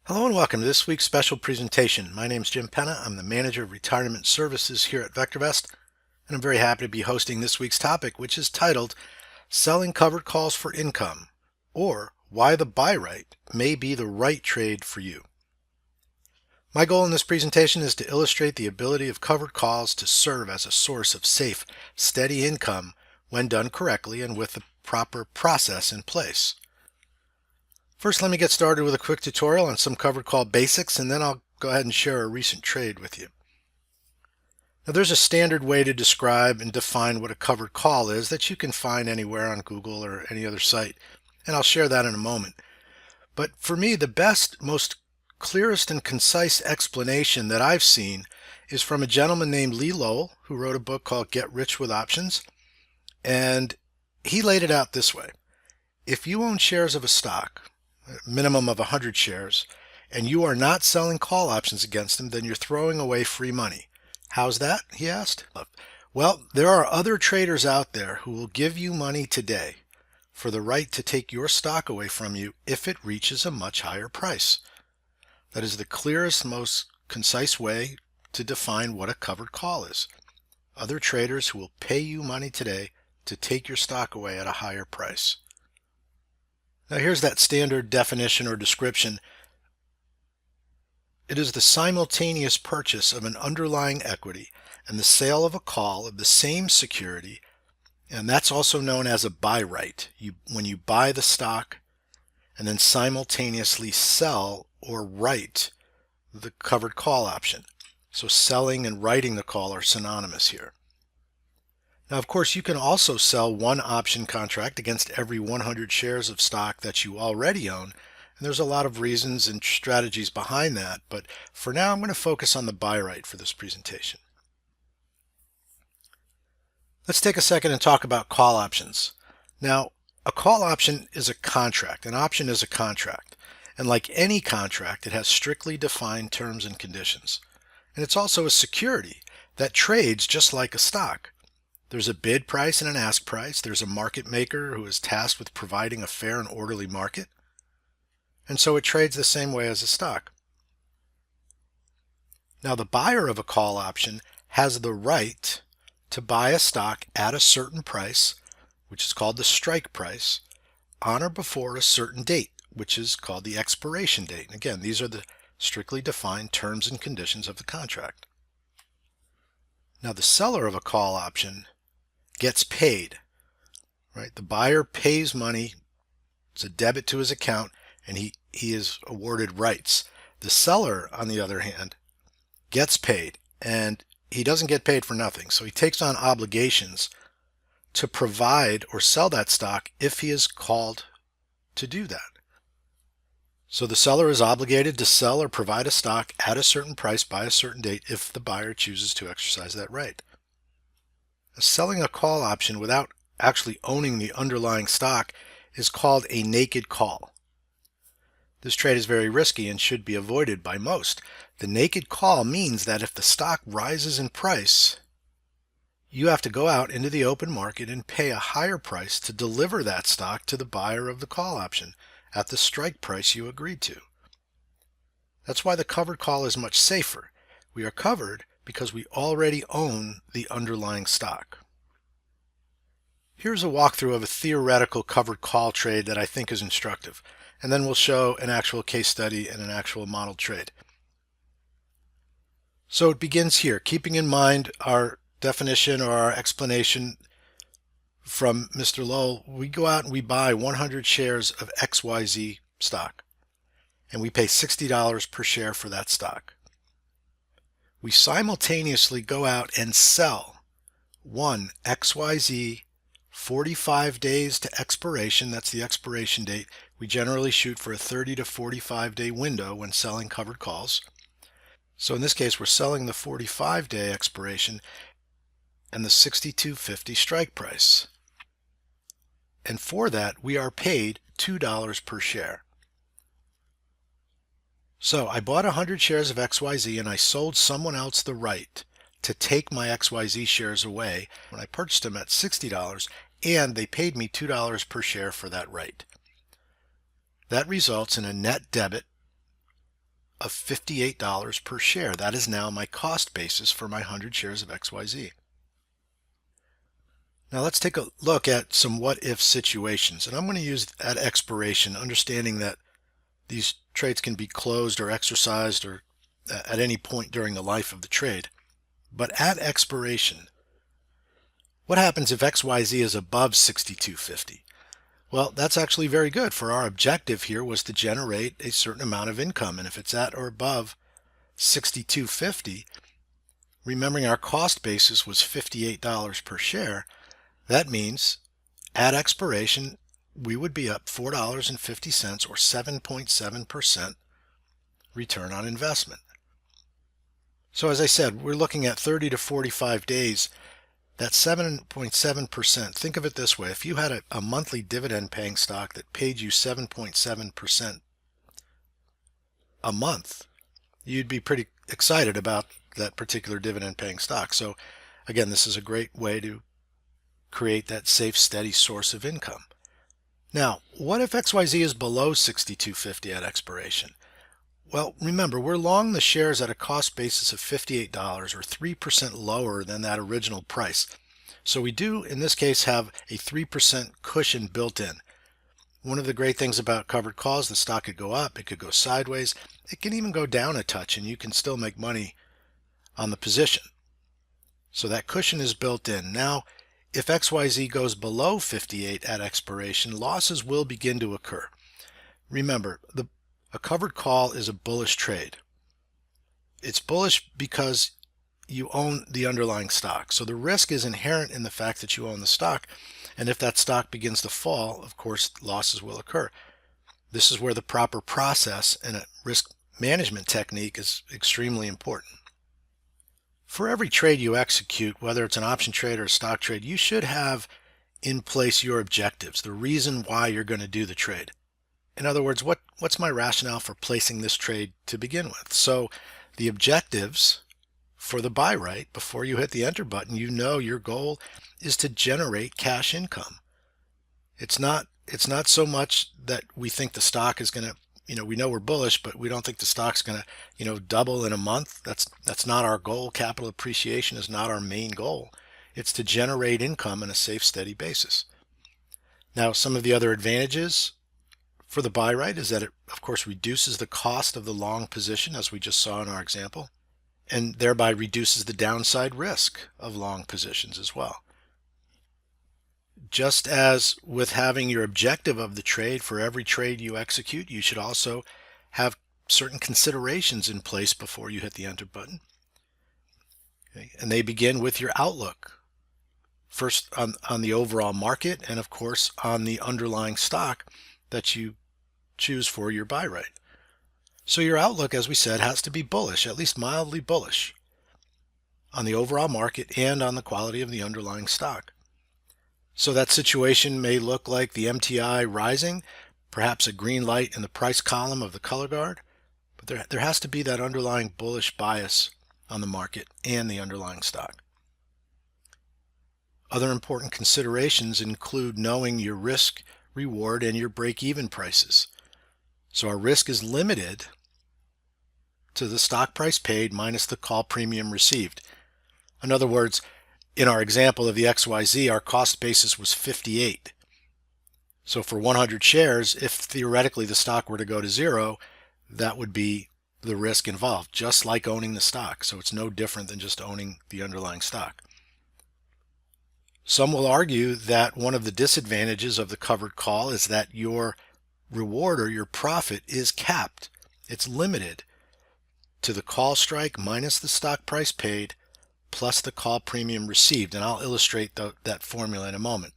Hello and welcome to this week's special presentation. My name is Jim Penna. I'm the Manager of Retirement Services here at VectorVest, and I'm very happy to be hosting this week's topic, which is titled Selling Covered Calls for Income, or Why the Buy Right May Be the Right Trade for You. My goal in this presentation is to illustrate the ability of covered calls to serve as a source of safe, steady income when done correctly and with the proper process in place. First, let me get started with a quick tutorial on some covered call basics, and then I'll go ahead and share a recent trade with you. Now, there's a standard way to describe and define what a covered call is that you can find anywhere on Google or any other site, and I'll share that in a moment. But for me, the best, most clearest and concise explanation that I've seen is from a gentleman named Lee Lowell, who wrote a book called Get Rich with Options, and he laid it out this way. If you own shares of a stock, minimum of 100 shares, and you are not selling call options against them, then you're throwing away free money. How's that? He asked. Well, there are other traders out there who will give you money today for the right to take your stock away from you if it reaches a much higher price. That is the clearest, most concise way to define what a covered call is. Other traders who will pay you money today to take your stock away at a higher price. Now here's that standard definition or description. It is the simultaneous purchase of an underlying equity and the sale of a call of the same security, and that's also known as a buy right. When you buy the stock and then simultaneously sell or write the covered call option. So selling and writing the call are synonymous here. Now, of course, you can also sell one option contract against every 100 shares of stock that you already own. And there's a lot of reasons and strategies behind that. But for now, I'm going to focus on the buy right for this presentation. Let's take a second and talk about call options. Now, a call option is a contract. An option is a contract. And like any contract, it has strictly defined terms and conditions. And it's also a security that trades just like a stock. There's a bid price and an ask price. There's a market maker who is tasked with providing a fair and orderly market. And so it trades the same way as a stock. Now, the buyer of a call option has the right to buy a stock at a certain price, which is called the strike price, on or before a certain date, which is called the expiration date. And again, these are the strictly defined terms and conditions of the contract. Now, the seller of a call option gets paid, right? The buyer pays money, it's a debit to his account, and he is awarded rights. The seller, on the other hand, gets paid, and he doesn't get paid for nothing. So he takes on obligations to provide or sell that stock if he is called to do that. So the seller is obligated to sell or provide a stock at a certain price by a certain date if the buyer chooses to exercise that right. Selling a call option without actually owning the underlying stock is called a naked call. This trade is very risky and should be avoided by most. The naked call means that if the stock rises in price, you have to go out into the open market and pay a higher price to deliver that stock to the buyer of the call option at the strike price you agreed to. That's why the covered call is much safer. We are covered because we already own the underlying stock. Here's a walkthrough of a theoretical covered call trade that I think is instructive, and then we'll show an actual case study and an actual model trade. So it begins here, keeping in mind our definition or our explanation from Mr. Lowell. We go out and we buy 100 shares of XYZ stock, and we pay $60 per share for that stock. We simultaneously go out and sell one XYZ 45 days to expiration. That's the expiration date. We generally shoot for a 30 to 45 day window when selling covered calls. So in this case, we're selling the 45-day expiration and the $62.50 strike price. And for that, we are paid $2 per share. So I bought 100 shares of XYZ and I sold someone else the right to take my XYZ shares away when I purchased them at $60, and they paid me $2 per share for that right. That results in a net debit of $58 per share. That is now my cost basis for my 100 shares of XYZ. Now let's take a look at some what-if situations, and I'm going to use at expiration, understanding that these trades can be closed or exercised or at any point during the life of the trade. But at expiration, what happens if XYZ is above 62.50? Well, that's actually very good, for our objective here was to generate a certain amount of income, and if it's at or above 62.50, remembering our cost basis was $58 per share, that means at expiration we would be up $4.50 or 7.7% return on investment. So as I said, we're looking at 30 to 45 days. That's 7.7%. Think of it this way. If you had a monthly dividend paying stock that paid you 7.7% a month, you'd be pretty excited about that particular dividend paying stock. So again, this is a great way to create that safe, steady source of income. Now, what if XYZ is below 62.50 at expiration? Well, remember, we're long the shares at a cost basis of $58 or 3% lower than that original price. So we do, in this case, have a 3% cushion built in. One of the great things about covered calls, the stock could go up, it could go sideways, it can even go down a touch, and you can still make money on the position. So that cushion is built in. Now, if XYZ goes below 58 at expiration, losses will begin to occur. Remember, a covered call is a bullish trade. It's bullish because you own the underlying stock. So the risk is inherent in the fact that you own the stock. And if that stock begins to fall, of course, losses will occur. This is where the proper process and a risk management technique is extremely important. For every trade you execute, whether it's an option trade or a stock trade, you should have in place your objectives, the reason why you're going to do the trade. In other words, what's my rationale for placing this trade to begin with? So the objectives for the buy right, before you hit the enter button, you know your goal is to generate cash income. It's not so much that we think the stock is going to, we know we're bullish, but we don't think the stock's going to, double in a month. That's not our goal. Capital appreciation is not our main goal. It's to generate income on a safe, steady basis. Now, some of the other advantages for the buy right is that it, of course, reduces the cost of the long position, as we just saw in our example, and thereby reduces the downside risk of long positions as well. Just as with having your objective of the trade for every trade you execute, you should also have certain considerations in place before you hit the enter button. Okay? And they begin with your outlook. First on the overall market, and of course on the underlying stock that you choose for your buy right. So your outlook, as we said, has to be bullish, at least mildly bullish, on the overall market and on the quality of the underlying stock. So that situation may look like the MTI rising, perhaps a green light in the price column of the color guard, but there has to be that underlying bullish bias on the market and the underlying stock. Other important considerations include knowing your risk, reward, and your break-even prices. So our risk is limited to the stock price paid minus the call premium received. In other words, in our example of the XYZ, our cost basis was 58. So for 100 shares, if theoretically the stock were to go to zero, that would be the risk involved, just like owning the stock. So it's no different than just owning the underlying stock. Some will argue that one of the disadvantages of the covered call is that your reward or your profit is capped. It's limited to the call strike minus the stock price paid plus the call premium received, and I'll illustrate that formula in a moment.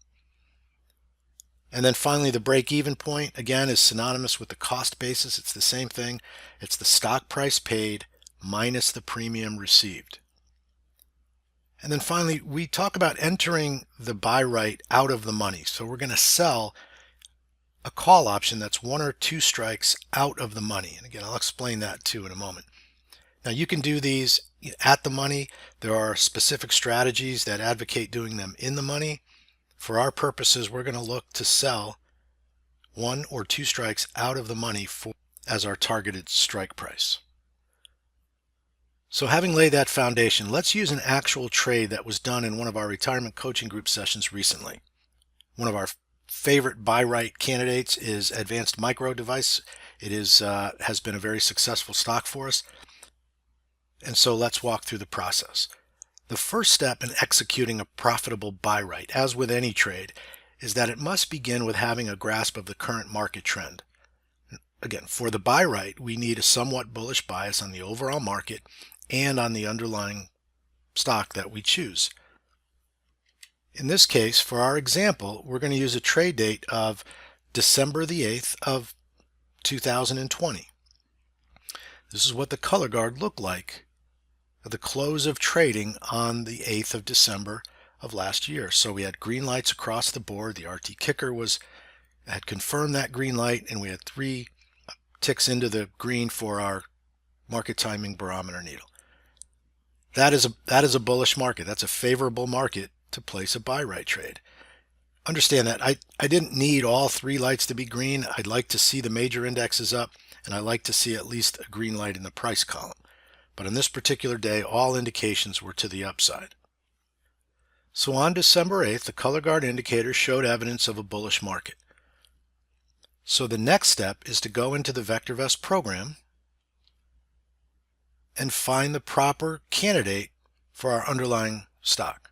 And then finally, the break-even point, again, is synonymous with the cost basis. It's the same thing. It's the stock price paid minus the premium received. And then finally, we talk about entering the buy right out of the money. So we're going to sell a call option that's one or two strikes out of the money. And again, I'll explain that too in a moment. Now you can do these at the money. There are specific strategies that advocate doing them in the money. For our purposes, we're going to look to sell one or two strikes out of the money as our targeted strike price. So having laid that foundation, let's use an actual trade that was done in one of our retirement coaching group sessions recently. One of our favorite buy right candidates is Advanced Micro Device. It has been a very successful stock for us. And so let's walk through the process. The first step in executing a profitable buy right, as with any trade, is that it must begin with having a grasp of the current market trend. Again, for the buy right, we need a somewhat bullish bias on the overall market and on the underlying stock that we choose. In this case, for our example, we're going to use a trade date of December the 8th of 2020. This is what the color guard looked like at the close of trading on the 8th of December of last year. So we had green lights across the board. The RT kicker had confirmed that green light, and we had 3 ticks into the green for our market timing barometer needle. That is a bullish market. That's a favorable market to place a buy right trade. Understand that I didn't need all 3 lights to be green. I'd like to see the major indexes up, and I like to see at least a green light in the price column. But on this particular day, all indications were to the upside. So on December 8th, the color guard indicator showed evidence of a bullish market. So the next step is to go into the VectorVest program and find the proper candidate for our underlying stock.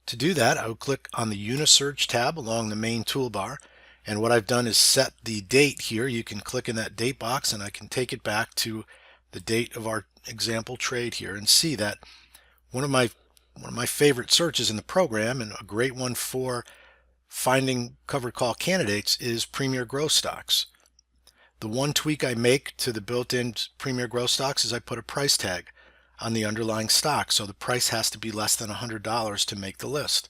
To do that, I would click on the Unisearch tab along the main toolbar, and what I've done is set the date here. You can click in that date box and I can take it back to the date of our example trade here and see that one of my favorite searches in the program, and a great one for finding covered call candidates, is Premier Growth Stocks. The one tweak I make to the built-in Premier Growth Stocks is I put a price tag on the underlying stock, so the price has to be less than $100 to make the list.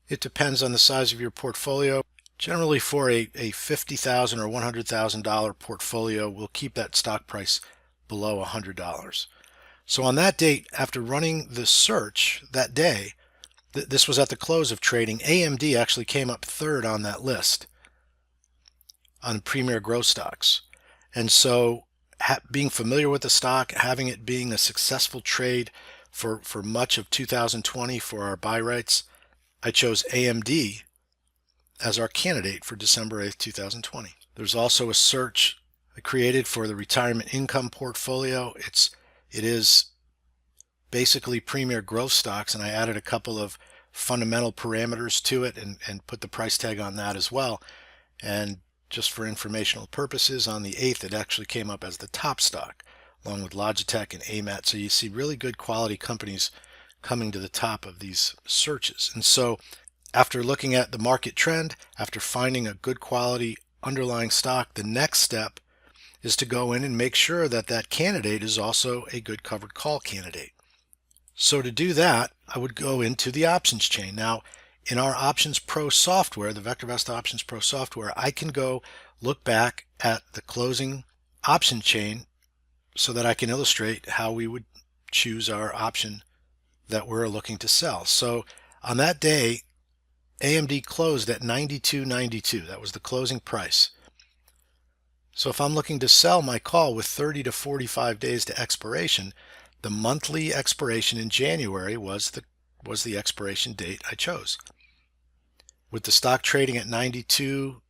It depends on the size of your portfolio. Generally, for a $50,000 or $100,000 portfolio, we'll keep that stock price below $100. So on that date, after running the search that day, this was at the close of trading, AMD actually came up 3rd on that list on Premier Growth Stocks. And so being familiar with the stock, having it being a successful trade for much of 2020 for our buy rights, I chose AMD as our candidate for December 8th, 2020. There's also a search I created for the retirement income portfolio. It is basically Premier Growth Stocks, and I added a couple of fundamental parameters to it and put the price tag on that as well. And just for informational purposes, on the 8th, it actually came up as the top stock, along with Logitech and AMAT. So you see really good quality companies coming to the top of these searches. And so after looking at the market trend, after finding a good quality underlying stock, the next step is to go in and make sure that that candidate is also a good covered call candidate. So to do that, I would go into the options chain. Now, in our Options Pro software, the VectorVest Options Pro software, I can go look back at the closing option chain so that I can illustrate how we would choose our option that we're looking to sell. So on that day, AMD closed at $92.92. That was the closing price. So if I'm looking to sell my call with 30 to 45 days to expiration, the monthly expiration in January was the expiration date I chose. With the stock trading at 92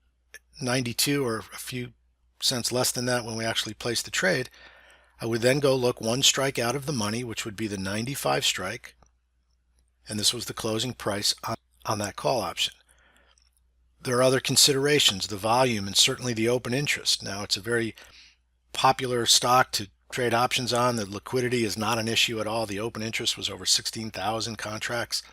or a few cents less than that when we actually placed the trade, I would then go look one strike out of the money, which would be the 95 strike, and this was the closing price on that call option. There are other considerations, the volume and certainly the open interest. Now, it's a very popular stock to trade options on. The liquidity is not an issue at all. The open interest was over 16,000 contracts.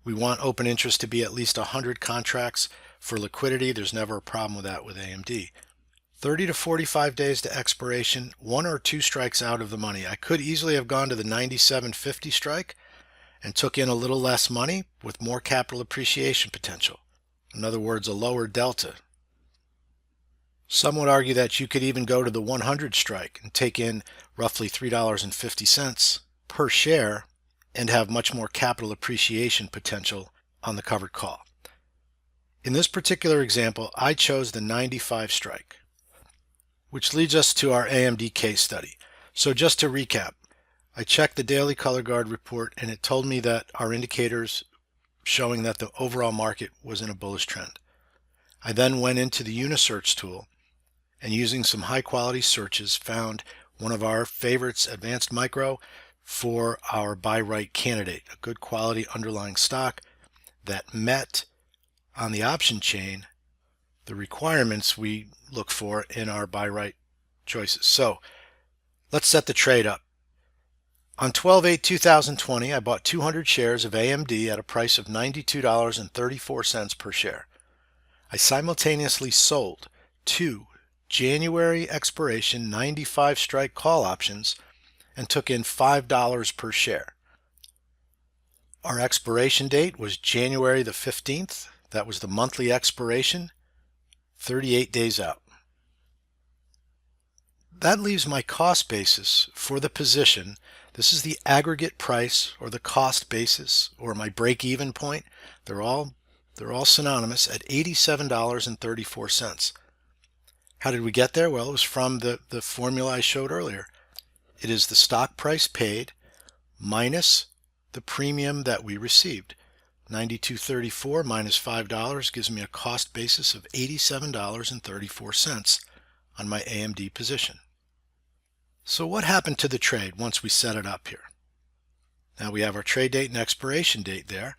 We want open interest to be at least 100 contracts for liquidity. There's never a problem with that with AMD. 30 to 45 days to expiration, 1 or 2 strikes out of the money. I could easily have gone to the 97.50 strike and took in a little less money with more capital appreciation potential. In other words, a lower delta. Some would argue that you could even go to the 100 strike and take in roughly $3.50 per share and have much more capital appreciation potential on the covered call. In this particular example, I chose the 95 strike. which leads us to our AMD case study. So just to recap, I checked the daily color guard report and it told me that our indicators showing that the overall market was in a bullish trend. I then went into the Unisearch tool and using some high quality searches found one of our favorites, Advanced Micro, for our buy right candidate, a good quality underlying stock that met on the option chain the requirements we look for in our buy right choices. So let's set the trade up. On 12/8/2020, I bought 200 shares of AMD at a price of $92.34 per share. I simultaneously sold two January expiration 95 strike call options and took in $5 per share. Our expiration date was January the 15th. That was the monthly expiration, 38 days out. That leaves my cost basis for the position. This is the aggregate price or the cost basis or my break-even point. They're all synonymous at $87.34. How did we get there? Well, it was from the formula I showed earlier. It is the stock price paid minus the premium that we received. $92.34 minus $5 gives me a cost basis of $87.34 on my AMD position. So what happened to the trade once we set it up here? Now we have our trade date and expiration date there.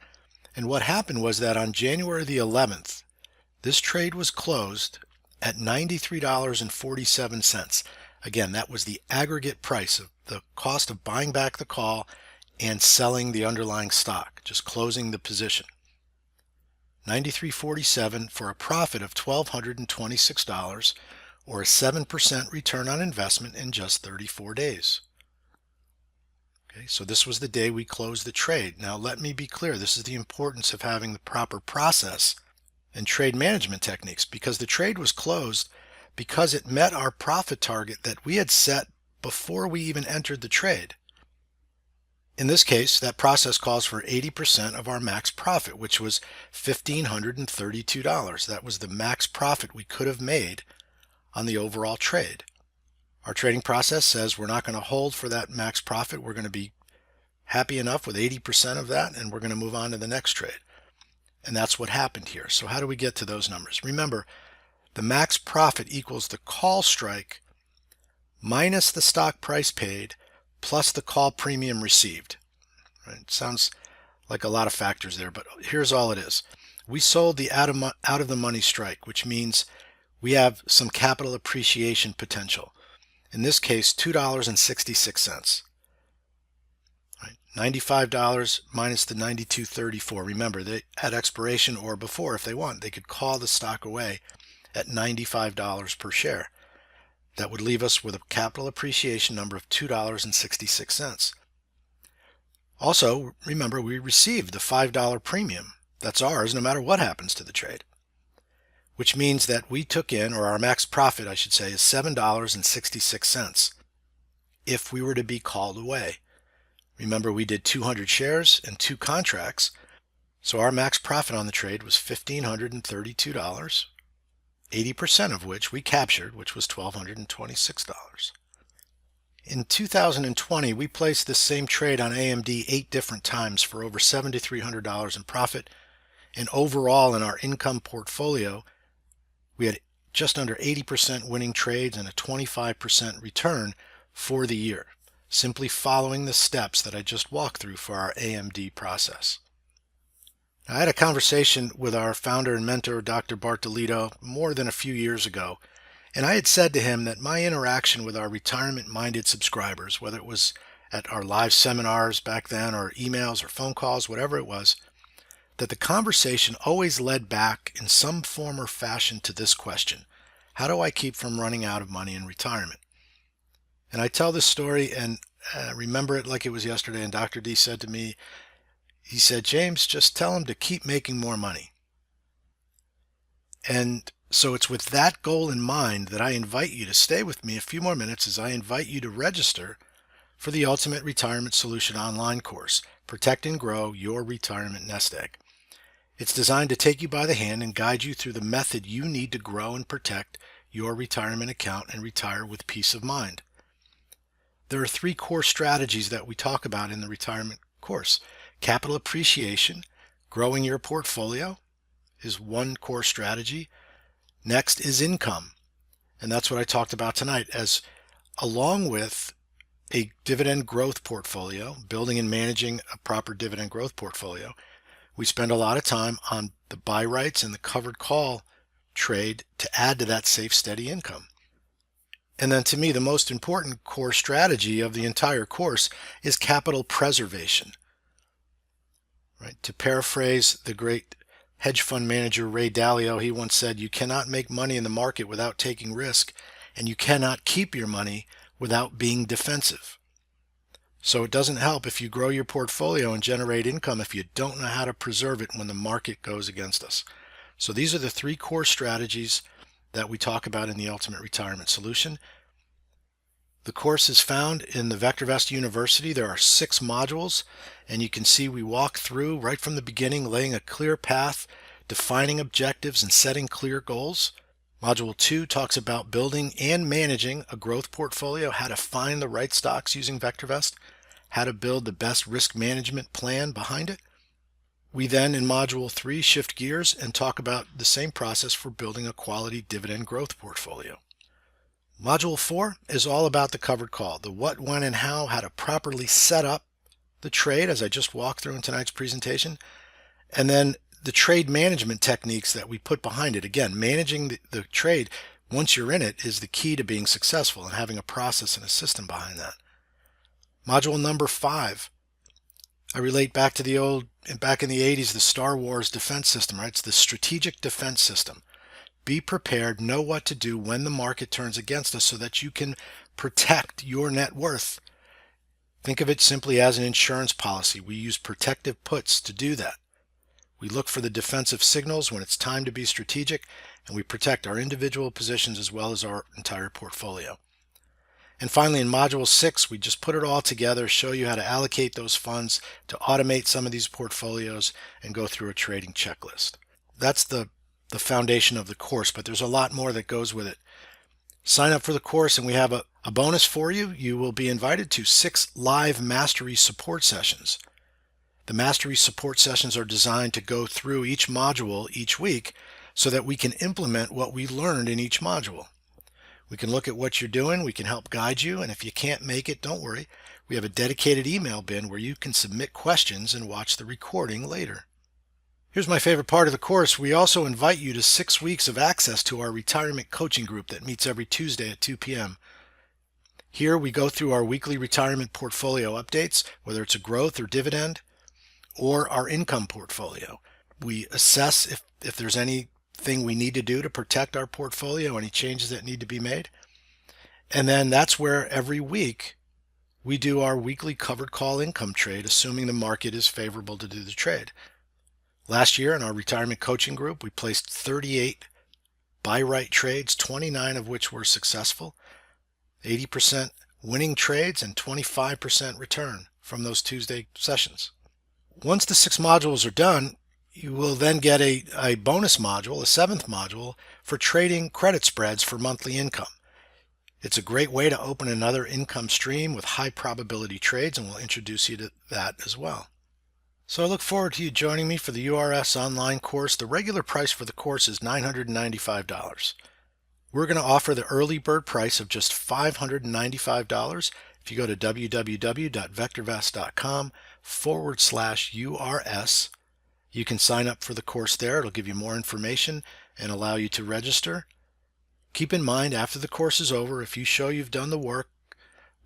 And what happened was that on January the 11th, this trade was closed at $93.47. Again, that was the aggregate price of the cost of buying back the call and selling the underlying stock, just closing the position. $93.47 for a profit of $1,226 or a 7% return on investment in just 34 days. Okay, so this was the day we closed the trade. Now let me be clear, this is the importance of having the proper process and trade management techniques, because the trade was closed because it met our profit target that we had set before we even entered the trade. In this case, that process calls for 80% of our max profit, which was $1,532. That was the max profit we could have made on the overall trade. Our trading process says we're not going to hold for that max profit. We're going to be happy enough with 80% of that, and we're going to move on to the next trade. And that's what happened here. So how do we get to those numbers? Remember, the max profit equals the call strike minus the stock price paid plus the call premium received. Right? It sounds like a lot of factors there, but here's all it is. We sold the out of the money strike, which means we have some capital appreciation potential. In this case, $2.66. Right? $95 minus the $92.34. Remember, they at expiration or before, if they want, they could call the stock away at $95 per share. That would leave us with a capital appreciation number of $2.66. Also, remember, we received the $5 premium. That's ours no matter what happens to the trade, which means that we took in, or our max profit, I should say, is $7.66 if we were to be called away. Remember, we did 200 shares and 2 contracts, so our max profit on the trade was $1,532, 80% of which we captured, which was $1,226. In 2020, we placed this same trade on AMD 8 different times for over $7,300 in profit, and overall in our income portfolio, we had just under 80% winning trades and a 25% return for the year, simply following the steps that I just walked through for our AMD process. I had a conversation with our founder and mentor, Dr. DiLiddo, more than a few years ago, and I had said to him that my interaction with our retirement-minded subscribers, whether it was at our live seminars back then or emails or phone calls, whatever it was, that the conversation always led back in some form or fashion to this question: how do I keep from running out of money in retirement? And I tell this story and remember it like it was yesterday, and Dr. D said to me, he said, "James, just tell him to keep making more money." And so it's with that goal in mind that I invite you to stay with me a few more minutes as I invite you to register for the Ultimate Retirement Solution online course, Protect and Grow Your Retirement Nest Egg. It's designed to take you by the hand and guide you through the method you need to grow and protect your retirement account and retire with peace of mind. There are three core strategies that we talk about in the retirement course. Capital appreciation, growing your portfolio, is one core strategy. Next is income, and that's what I talked about tonight, as along with a dividend growth portfolio, building and managing a proper dividend growth portfolio. We spend a lot of time on the buy rights and the covered call trade to add to that safe, steady income. And then to me, the most important core strategy of the entire course is capital preservation. Right? To paraphrase the great hedge fund manager Ray Dalio, he once said, "You cannot make money in the market without taking risk, and you cannot keep your money without being defensive." So it doesn't help if you grow your portfolio and generate income if you don't know how to preserve it when the market goes against us. So these are the three core strategies that we talk about in the Ultimate Retirement Solution. The course is found in the VectorVest University. There are 6 modules, and you can see we walk through right from the beginning, laying a clear path, defining objectives, and setting clear goals. Module 2 talks about building and managing a growth portfolio, how to find the right stocks using VectorVest, how to build the best risk management plan behind it. We then, in Module 3, shift gears and talk about the same process for building a quality dividend growth portfolio. Module 4 is all about the covered call, the what, when, and how to properly set up the trade, as I just walked through in tonight's presentation, and then the trade management techniques that we put behind it. Again, managing the trade once you're in it is the key to being successful and having a process and a system behind that. Module number 5, I relate back to back in the 80s, the Star Wars defense system, right? It's the strategic defense system. Be prepared, know what to do when the market turns against us so that you can protect your net worth. Think of it simply as an insurance policy. We use protective puts to do that. We look for the defensive signals when it's time to be strategic, and we protect our individual positions as well as our entire portfolio. And finally, in Module 6, we just put it all together, show you how to allocate those funds, to automate some of these portfolios, and go through a trading checklist. That's the foundation of the course, but there's a lot more that goes with it. Sign up for the course, and we have a bonus for you. You will be invited to 6 live mastery support sessions. The mastery support sessions are designed to go through each module each week so that we can implement what we learned in each module. We can look at what you're doing, we can help guide you, and if you can't make it, don't worry. We have a dedicated email bin where you can submit questions and watch the recording later. Here's my favorite part of the course. We also invite you to 6 weeks of access to our retirement coaching group that meets every Tuesday at 2 p.m. Here we go through our weekly retirement portfolio updates, whether it's a growth or dividend, or our income portfolio. We assess if there's anything we need to do to protect our portfolio, any changes that need to be made. And then that's where every week we do our weekly covered call income trade, assuming the market is favorable to do the trade. Last year in our retirement coaching group, we placed 38 buy right trades, 29 of which were successful, 80% winning trades, and 25% return from those Tuesday sessions. Once the 6 modules are done, you will then get a bonus module, a 7th module, for trading credit spreads for monthly income. It's a great way to open another income stream with high probability trades, and we'll introduce you to that as well. So I look forward to you joining me for the URS online course. The regular price for the course is $995. We're going to offer the early bird price of just $595. If you go to www.vectorvest.com/URS, you can sign up for the course there. It'll give you more information and allow you to register. Keep in mind, after the course is over, if you show you've done the work,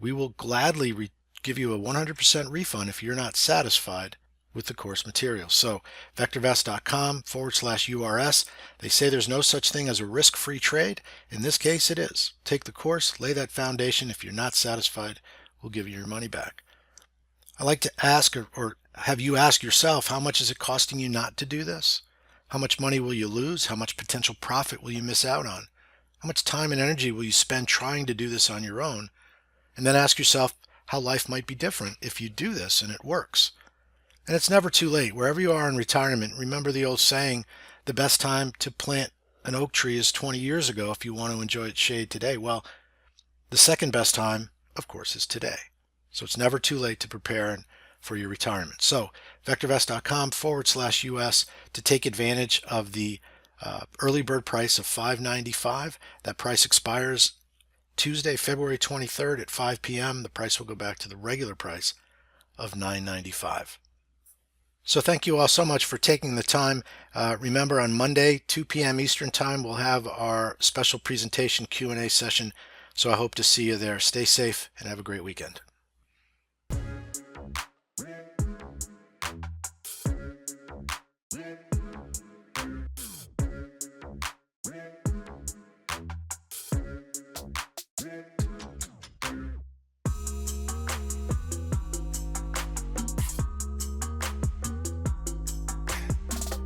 we will gladly give you a 100% refund if you're not satisfied with the course material. So vectorvest.com/URS. They say there's no such thing as a risk-free trade. In this case, it is. Take the course, lay that foundation. If you're not satisfied, we'll give you your money back. I like to ask, or have you ask yourself, how much is it costing you not to do this? How much money will you lose? How much potential profit will you miss out on? How much time and energy will you spend trying to do this on your own? And then ask yourself how life might be different if you do this and it works. And it's never too late. Wherever you are in retirement, remember the old saying, the best time to plant an oak tree is 20 years ago if you want to enjoy its shade today. Well, the second best time, of course, is today. So it's never too late to prepare for your retirement. So VectorVest.com/US to take advantage of the early bird price of $5.95. That price expires Tuesday, February 23rd at 5 p.m. The price will go back to the regular price of $9.95. So thank you all so much for taking the time. Remember, on Monday, 2 p.m. Eastern Time, we'll have our special presentation Q&A session. So I hope to see you there. Stay safe and have a great weekend.